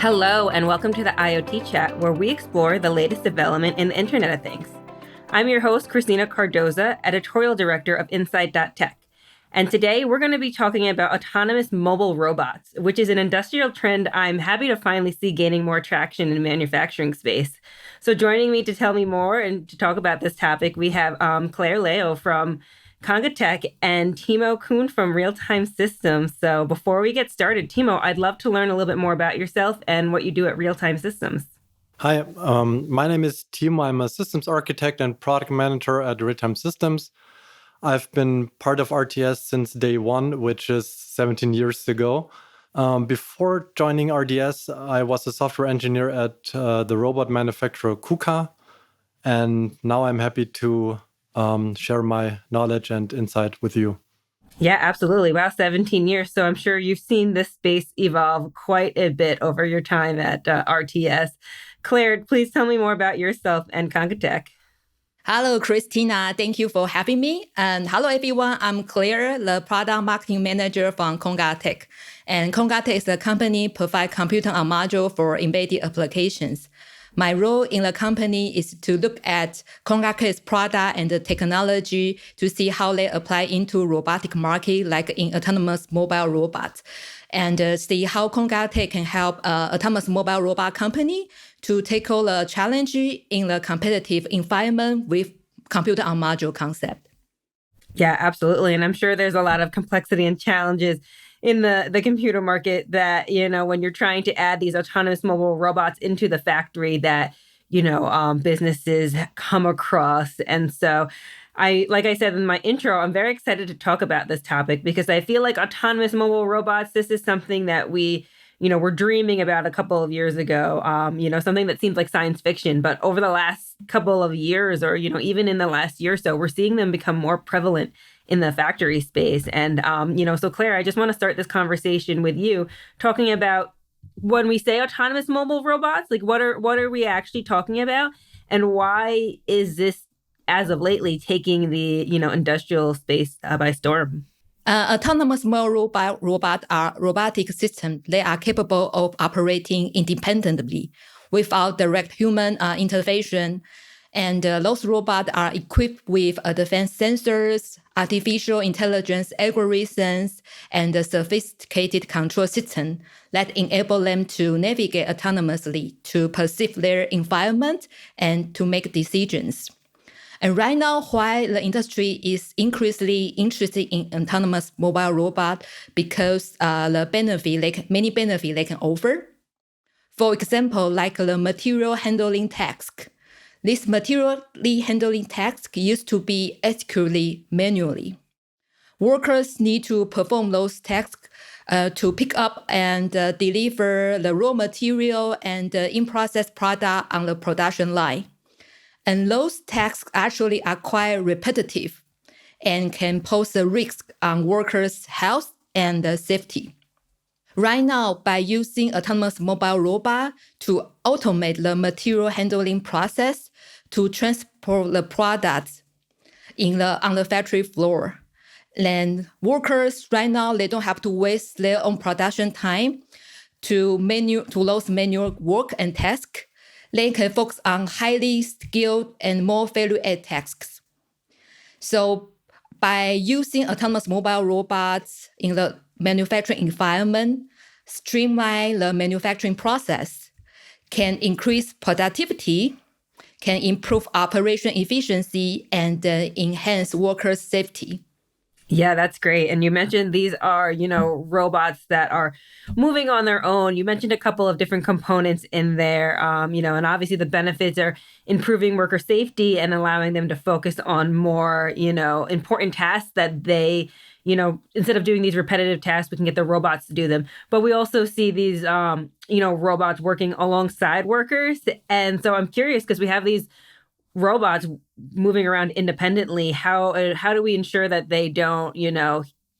Hello, and welcome to the IoT Chat, where we explore the latest development in the Internet of Things. I'm your host, Christina Cardoza, Editorial Director of Insight.Tech. And today we're going to be talking about autonomous mobile robots, which is an industrial trend I'm happy to finally see gaining more traction in manufacturing space. So joining me to tell me more and to talk about this topic, we have Claire Leo from Conga Tech and Timo Kuhn from Real Time Systems. So before we get started, Timo, I'd love to learn a little bit more about yourself and what you do at Real Time Systems. Hi, my name is Timo. I'm a systems architect and product manager at Real Time Systems. I've been part of RTS since day one, which is 17 years ago. Before joining RDS, I was a software engineer at the robot manufacturer KUKA. And now I'm happy to share my knowledge and insight with you. Yeah, absolutely. Wow, 17 years. So I'm sure you've seen this space evolve quite a bit over your time at RTS. Claire, please tell me more about yourself and Conga Tech. Hello, Christina. Thank you for having me. And hello, everyone. I'm Claire, the product marketing manager from Conga Tech. And Conga Tech is a company provide computer on module for embedded applications. My role in the company is to look at Conga Tech's product and the technology to see how they apply into robotic market, like in autonomous mobile robots, and see how Conga Tech can help autonomous mobile robot company to tackle the challenge in the competitive environment with computer on module concept. Yeah, absolutely. And I'm sure there's a lot of complexity and challenges in the computer market that, when you're trying to add these autonomous mobile robots into the factory that, businesses come across. And so like I said in my intro, I'm very excited to talk about this topic because I feel like autonomous mobile robots, this is something that we, were dreaming about a couple of years ago, something that seems like science fiction. But over the last couple of years or, even in the last year or so, we're seeing them become more prevalent in the factory space. And, so Claire, I just want to start this conversation with you talking about when we say autonomous mobile robots, like what are we actually talking about? And why is this, as of lately, taking the, industrial space by storm? Autonomous mobile robots are robotic systems. They are capable of operating independently without direct human intervention. And those robots are equipped with advanced sensors, artificial intelligence algorithms, and a sophisticated control system that enable them to navigate autonomously, to perceive their environment, and to make decisions. And right now, while the industry is increasingly interested in autonomous mobile robot because many benefits they can offer. For example, like the material handling task. This materially handling task used to be executed manually. Workers need to perform those tasks to pick up and deliver the raw material and in-process product on the production line. And those tasks actually are quite repetitive and can pose a risk on workers' health and safety. Right now, by using autonomous mobile robot to automate the material handling process to transport the products on the factory floor, then workers right now, they don't have to waste their own production time to those manual work and tasks. They can focus on highly skilled and more value-add tasks. So by using autonomous mobile robots in the manufacturing environment, streamline the manufacturing process, can increase productivity, can improve operation efficiency, and enhance workers' safety. Yeah, that's great. And you mentioned these are, robots that are moving on their own. You mentioned a couple of different components in there, and obviously the benefits are improving worker safety and allowing them to focus on more, important tasks that they, instead of doing these repetitive tasks, we can get the robots to do them. But we also see these, robots working alongside workers. And so I'm curious because we have these robots moving around independently. How do we ensure that they don't,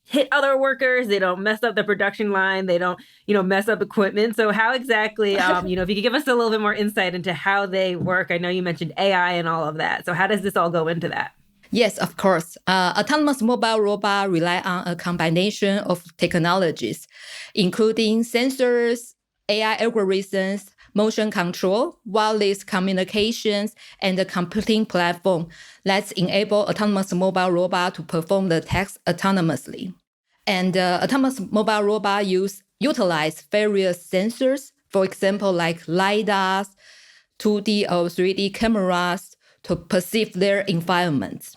hit other workers, they don't mess up the production line, they don't, mess up equipment? So how exactly, if you could give us a little bit more insight into how they work. I know you mentioned AI and all of that. So how does this all go into that? Yes, of course. Autonomous mobile robots rely on a combination of technologies, including sensors, AI algorithms, motion control, wireless communications, and the computing platform that enable autonomous mobile robot to perform the tasks autonomously. And autonomous mobile robot utilize various sensors, for example, like LiDARs, 2D or 3D cameras to perceive their environments.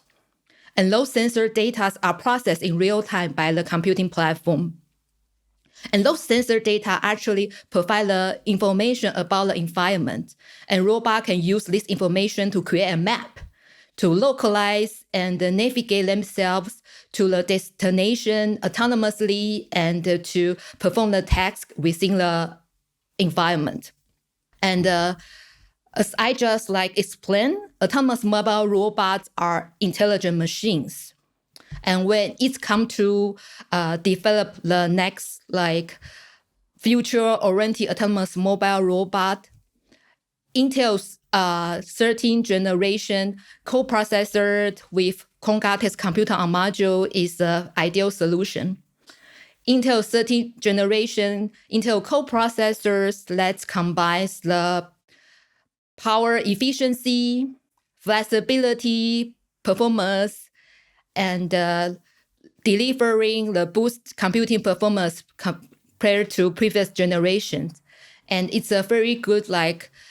And those sensor data are processed in real time by the computing platform. And those sensor data actually provide the information about the environment. And robot can use this information to create a map, to localize and navigate themselves to the destination autonomously and to perform the task within the environment. And as I just explained, autonomous mobile robots are intelligent machines. And when it comes to develop the next future-oriented autonomous mobile robot, Intel's 13th generation coprocessor with Conga computer on module is the ideal solution. Intel's 13th generation Intel coprocessors that combines the power efficiency, flexibility, performance, and delivering the boost computing performance compared to previous generations. And it's a very good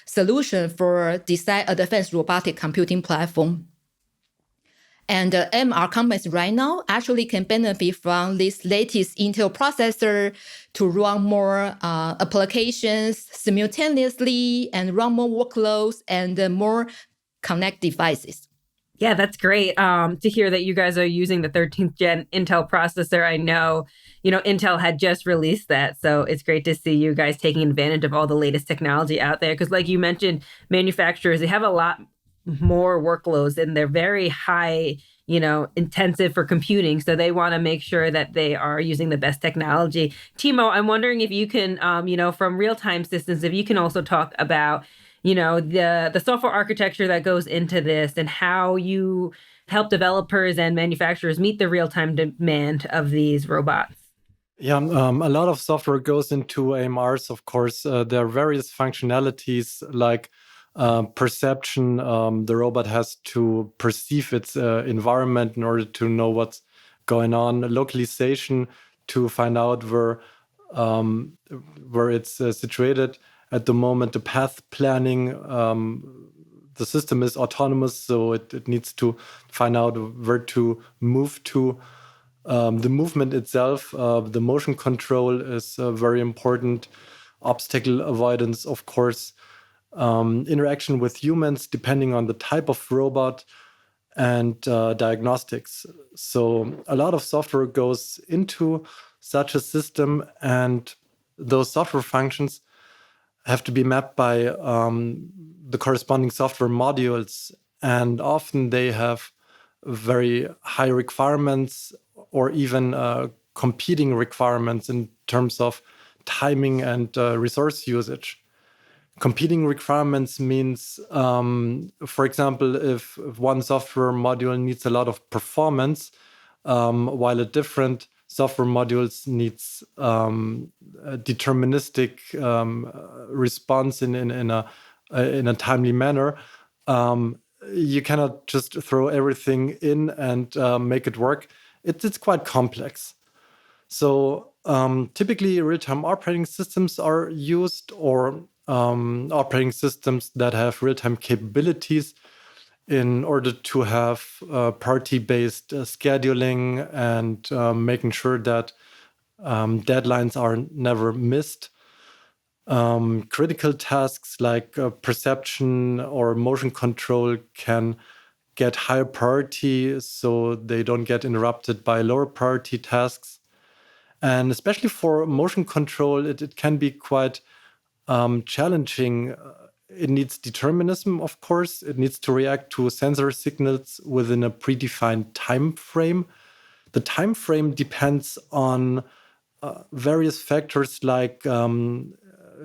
solution for design advanced robotic computing platform. And AMR companies right now actually can benefit from this latest Intel processor to run more applications simultaneously and run more workloads and more connect devices. Yeah, that's great to hear that you guys are using the 13th gen Intel processor. I know, Intel had just released that. So it's great to see you guys taking advantage of all the latest technology out there. Because like you mentioned, manufacturers, they have a lot more workloads and they're very high, intensive for computing. So they want to make sure that they are using the best technology. Timo, I'm wondering if you can, from real-time systems, if you can also talk about the software architecture that goes into this and how you help developers and manufacturers meet the real-time demand of these robots. Yeah, a lot of software goes into AMRs, of course. There are various functionalities like perception. The robot has to perceive its environment in order to know what's going on. Localization to find out where it's situated. At the moment, the path planning, the system is autonomous, so it needs to find out where to move to. The movement itself, the motion control is very important. Obstacle avoidance, of course. Interaction with humans, depending on the type of robot, and diagnostics. So a lot of software goes into such a system, and those software functions have to be mapped by the corresponding software modules. And often they have very high requirements or even competing requirements in terms of timing and resource usage. Competing requirements means, for example, if one software module needs a lot of performance, while a different software modules needs a deterministic response in a timely manner. You cannot just throw everything in and make it work. It's quite complex. So typically, real-time operating systems are used, or operating systems that have real-time capabilities in order to have party-based scheduling and making sure that deadlines are never missed. Critical tasks like perception or motion control can get higher priority so they don't get interrupted by lower priority tasks. And especially for motion control, it can be quite challenging. It needs determinism, of course. It needs to react to sensor signals within a predefined time frame. The time frame depends on various factors like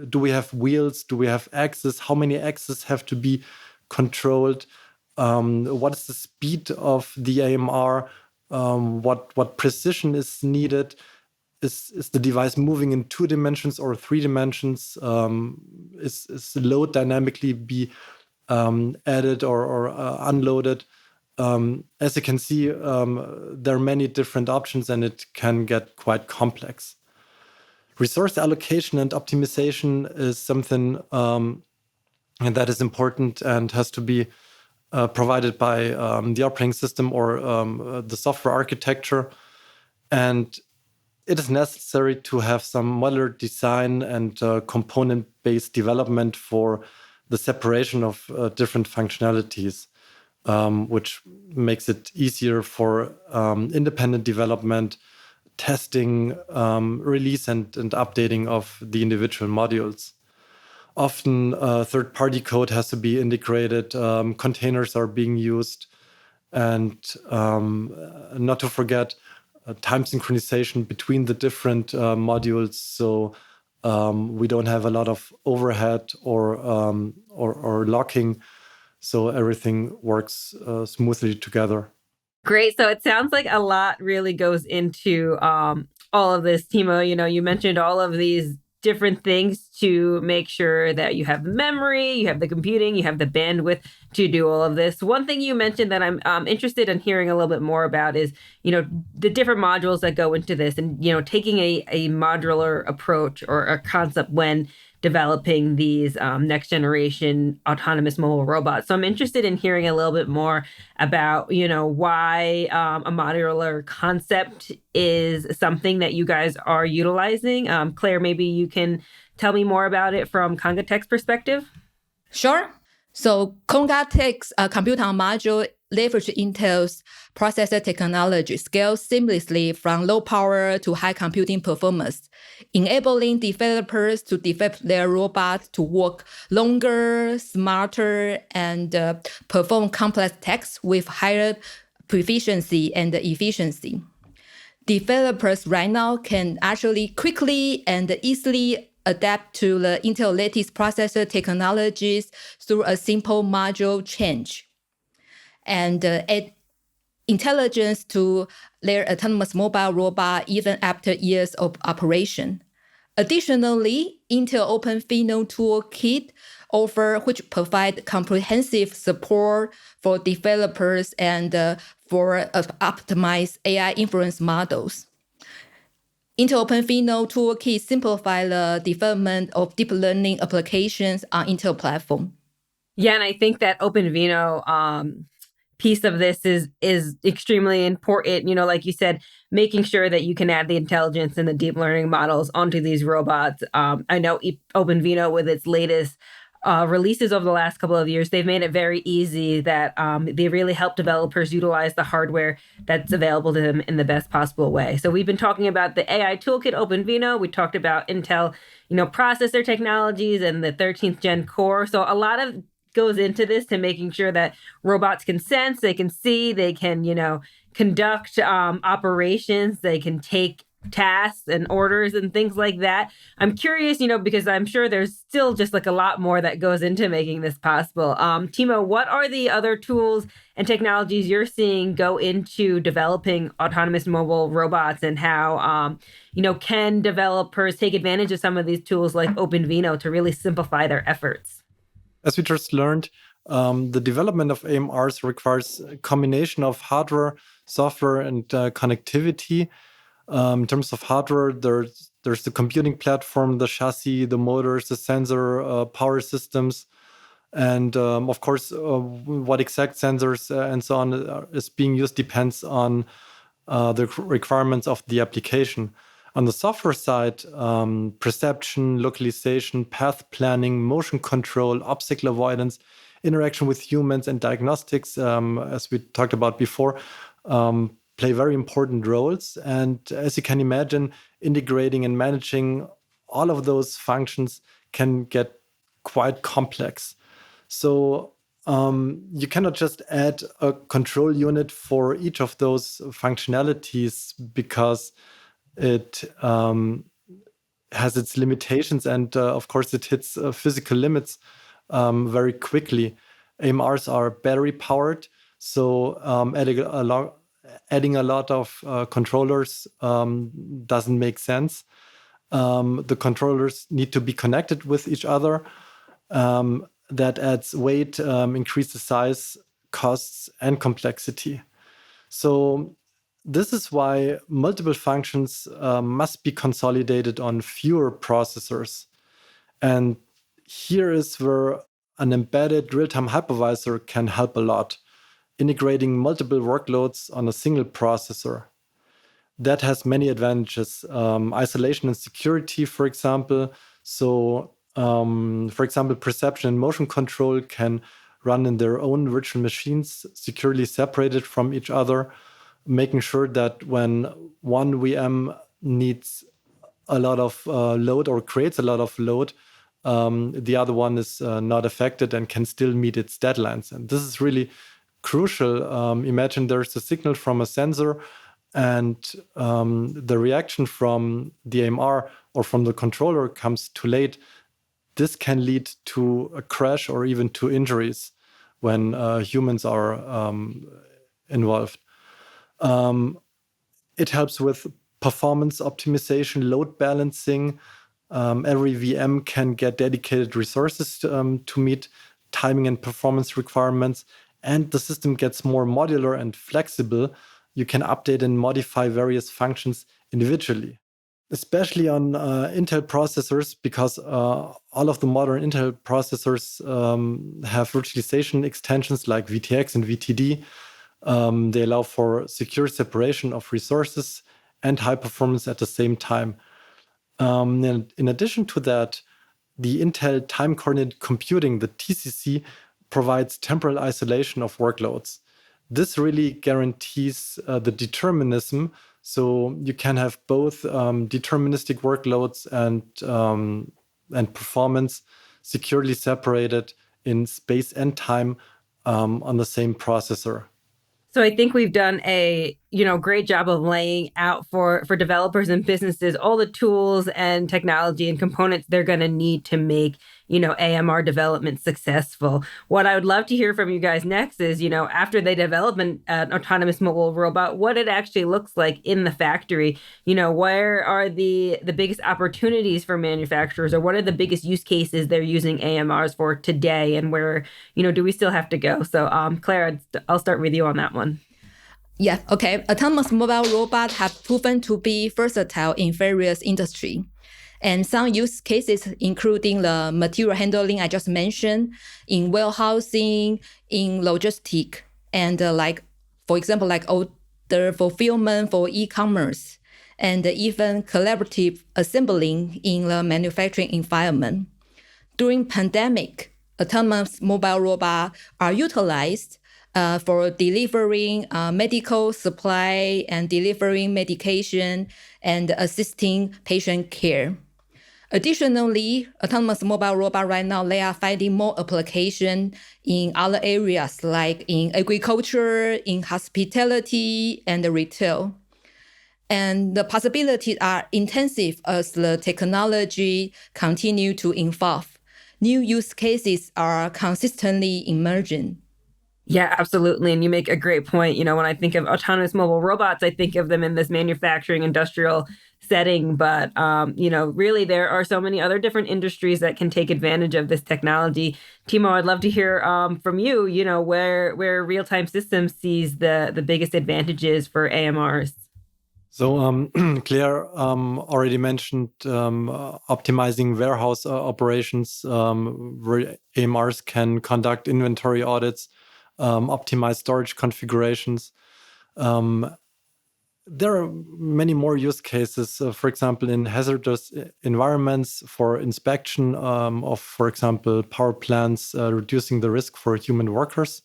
do we have wheels? Do we have axes? How many axes have to be controlled? What is the speed of the AMR? What precision is needed? is the device moving in 2 dimensions or 3 dimensions? Is the load dynamically be added or unloaded? As you can see, there are many different options and it can get quite complex. Resource allocation and optimization is something that is important and has to be provided by the operating system or the software architecture. And it is necessary to have some modular design and component-based development for the separation of different functionalities, which makes it easier for independent development, testing, release, and updating of the individual modules. Often, third-party code has to be integrated, containers are being used, and not to forget time synchronization between the different modules, so we don't have a lot of overhead or locking, so everything works smoothly together. Great. So it sounds like a lot really goes into all of this, Timo. You mentioned all of these different things to make sure that you have the memory, you have the computing, you have the bandwidth to do all of this. One thing you mentioned that I'm interested in hearing a little bit more about is, the different modules that go into this and, taking a modular approach or a concept when developing these next generation autonomous mobile robots. So I'm interested in hearing a little bit more about, why a modular concept is something that you guys are utilizing. Claire, maybe you can tell me more about it from Congatec's perspective. Sure. So Congatec's compute-on module leverage Intel's processor technology scales seamlessly from low power to high computing performance, enabling developers to develop their robots to work longer, smarter, and perform complex tasks with higher proficiency and efficiency. Developers right now can actually quickly and easily adapt to the Intel latest processor technologies through a simple module change and add intelligence to their autonomous mobile robot even after years of operation. Additionally, Intel OpenVINO Toolkit which provide comprehensive support for developers and for optimized AI inference models. Intel OpenVINO Toolkit simplify the development of deep learning applications on Intel platform. Yeah, and I think that OpenVINO piece of this is extremely important. Like you said, making sure that you can add the intelligence and the deep learning models onto these robots. I know OpenVINO, with its latest releases over the last couple of years, they've made it very easy that they really help developers utilize the hardware that's available to them in the best possible way. So we've been talking about the AI toolkit OpenVINO. We talked about Intel, processor technologies and the 13th gen core. So a lot of goes into this to making sure that robots can sense, they can see, they can, conduct operations, they can take tasks and orders and things like that. I'm curious, because I'm sure there's still just like a lot more that goes into making this possible. Timo, what are the other tools and technologies you're seeing go into developing autonomous mobile robots, and how, can developers take advantage of some of these tools like OpenVINO to really simplify their efforts? As we just learned, the development of AMRs requires a combination of hardware, software, and connectivity. In terms of hardware, there's the computing platform, the chassis, the motors, the sensor, power systems, and of course, what exact sensors and so on is being used depends on the requirements of the application. On the software side, perception, localization, path planning, motion control, obstacle avoidance, interaction with humans, and diagnostics, as we talked about before, play very important roles. And as you can imagine, integrating and managing all of those functions can get quite complex. So you cannot just add a control unit for each of those functionalities, because it has its limitations, and of course it hits physical limits very quickly. AMRs are battery powered, so adding a lot of controllers doesn't make sense. The controllers need to be connected with each other. That adds weight, increases size, costs, and complexity. So this is why multiple functions must be consolidated on fewer processors. And here is where an embedded real-time hypervisor can help a lot, integrating multiple workloads on a single processor. That has many advantages. Isolation and security, for example. So, for example, perception and motion control can run in their own virtual machines, securely separated from each other, making sure that when one VM needs a lot of load or creates a lot of load, the other one is not affected and can still meet its deadlines. And this is really crucial. Imagine there's a signal from a sensor and the reaction from the AMR or from the controller comes too late. This can lead to a crash or even to injuries when humans are involved. It helps with performance optimization, load balancing. Every VM can get dedicated resources to meet timing and performance requirements, and the system gets more modular and flexible. You can update and modify various functions individually, especially on Intel processors, because all of the modern Intel processors have virtualization extensions like VTX and VTD. They allow for secure separation of resources and high performance at the same time. And in addition to that, the Intel Time Coordinated Computing, the TCC, provides temporal isolation of workloads. This really guarantees the determinism. So you can have both deterministic workloads and performance securely separated in space and time on the same processor. So I think we've done a great job of laying out for developers and businesses all the tools and technology and components they're going to need to make AMR development successful. What I would love to hear from you guys next is after they develop an autonomous mobile robot, what it actually looks like in the factory. Where are the biggest opportunities for manufacturers, or what are the biggest use cases they're using AMRs for today, and where do we still have to go? So Claire, I'll start with you on that one. Yeah, okay. Autonomous mobile robots have proven to be versatile in various industries. And some use cases, including the material handling I just mentioned, in warehousing, in logistics, and for example, order fulfillment for e-commerce, and even collaborative assembling in the manufacturing environment. During pandemic, autonomous mobile robots are utilized for delivering medical supply and delivering medication and assisting patient care. Additionally, autonomous mobile robots right now, they are finding more application in other areas like in agriculture, in hospitality, and retail. And the possibilities are intensive as the technology continue to evolve. New use cases are consistently emerging. Yeah, absolutely. And you make a great point. When I think of autonomous mobile robots, I think of them in this manufacturing industrial setting. But, really, there are so many other different industries that can take advantage of this technology. Timo, I'd love to hear from you, where real-time systems sees the biggest advantages for AMRs. So Claire already mentioned optimizing warehouse operations where AMRs can conduct inventory audits, optimize storage configurations. There are many more use cases, for example, in hazardous environments for inspection of, for example, power plants, reducing the risk for human workers.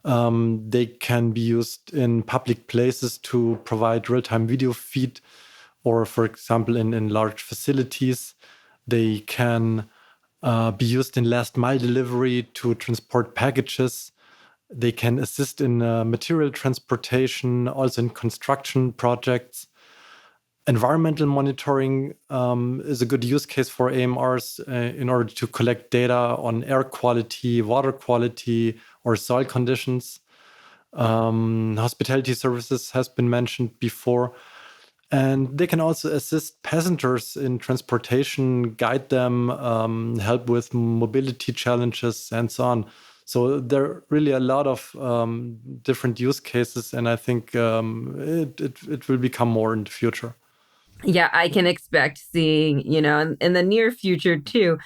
They can be used in public places to provide real-time video feed, or, for example, in large facilities. They can be used in last mile delivery to transport packages. They can assist in material transportation, also in construction projects. Environmental monitoring is a good use case for AMRs in order to collect data on air quality, water quality, or soil conditions. Hospitality services has been mentioned before. And they can also assist passengers in transportation, guide them, help with mobility challenges, and so on. So there are really a lot of different use cases, and I think it will become more in the future. Yeah, I can expect seeing, in the near future too,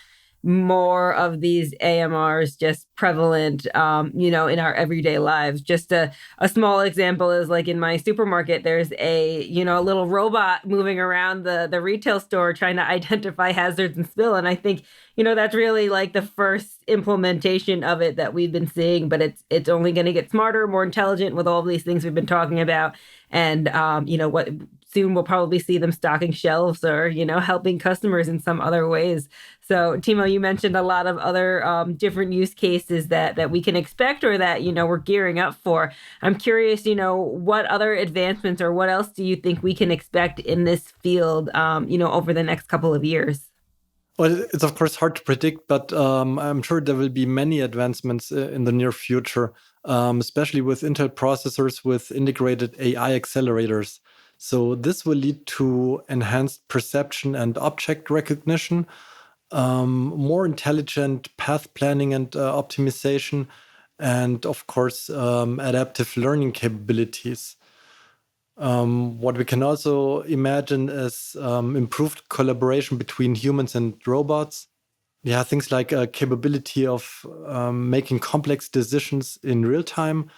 more of these AMRs just prevalent, in our everyday lives. Just a small example is like in my supermarket, there's a little robot moving around the retail store trying to identify hazards and spill. And I think, that's really like the first implementation of it that we've been seeing, but it's only going to get smarter, more intelligent with all of these things we've been talking about. And, what soon we'll probably see them stocking shelves or, helping customers in some other ways. So, Timo, you mentioned a lot of other different use cases that we can expect or that, we're gearing up for. I'm curious, what other advancements or what else do you think we can expect in this field, over the next couple of years? Well, it's of course hard to predict, but I'm sure there will be many advancements in the near future, especially with Intel processors with integrated AI accelerators. So this will lead to enhanced perception and object recognition, more intelligent path planning and optimization, and of course, adaptive learning capabilities. What we can also imagine is improved collaboration between humans and robots. Yeah, things like a capability of making complex decisions in real time.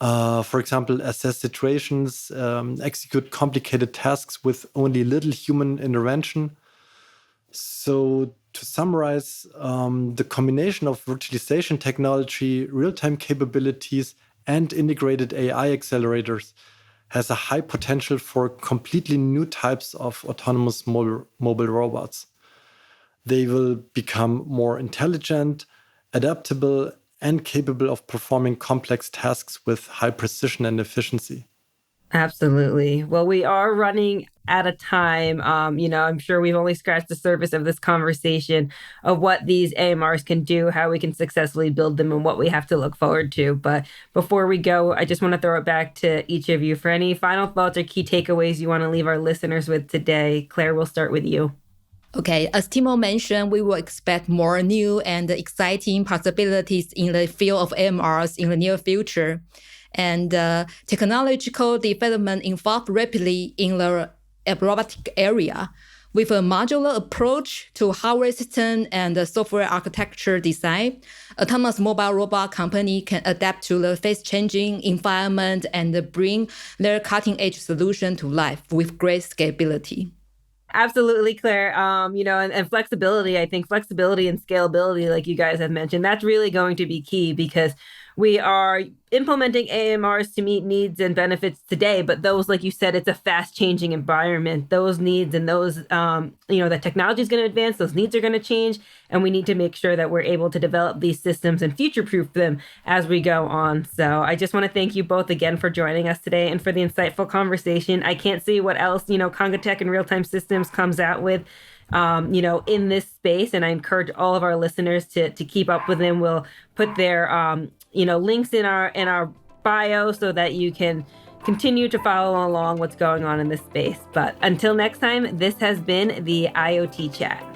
For example, assess situations, execute complicated tasks with only little human intervention. So, to summarize, the combination of virtualization technology, real time capabilities, and integrated AI accelerators has a high potential for completely new types of autonomous mobile robots. They will become more intelligent, adaptable, and capable of performing complex tasks with high precision and efficiency. Absolutely. Well, we are running out of time. I'm sure we've only scratched the surface of this conversation of what these AMRs can do, how we can successfully build them, and what we have to look forward to. But before we go, I just want to throw it back to each of you for any final thoughts or key takeaways you want to leave our listeners with today. Claire, we'll start with you. Okay, as Timo mentioned, we will expect more new and exciting possibilities in the field of AMRs in the near future. And technological development evolved rapidly in the robotic area. With a modular approach to hardware system and software architecture design, autonomous mobile robot company can adapt to the fast-changing environment and bring their cutting-edge solution to life with great scalability. Absolutely, Claire. And flexibility, I think flexibility and scalability, like you guys have mentioned, that's really going to be key because we are implementing AMRs to meet needs and benefits today, but those, like you said, it's a fast changing environment. Those needs and those, the technology is going to advance, those needs are going to change, and we need to make sure that we're able to develop these systems and future proof them as we go on. So I just want to thank you both again for joining us today and for the insightful conversation. I can't see what else, Congatech and Real Time Systems comes out with in this space. And I encourage all of our listeners to keep up with them. We'll put their, links in our bio so that you can continue to follow along what's going on in this space. But until next time, this has been the IoT Chat.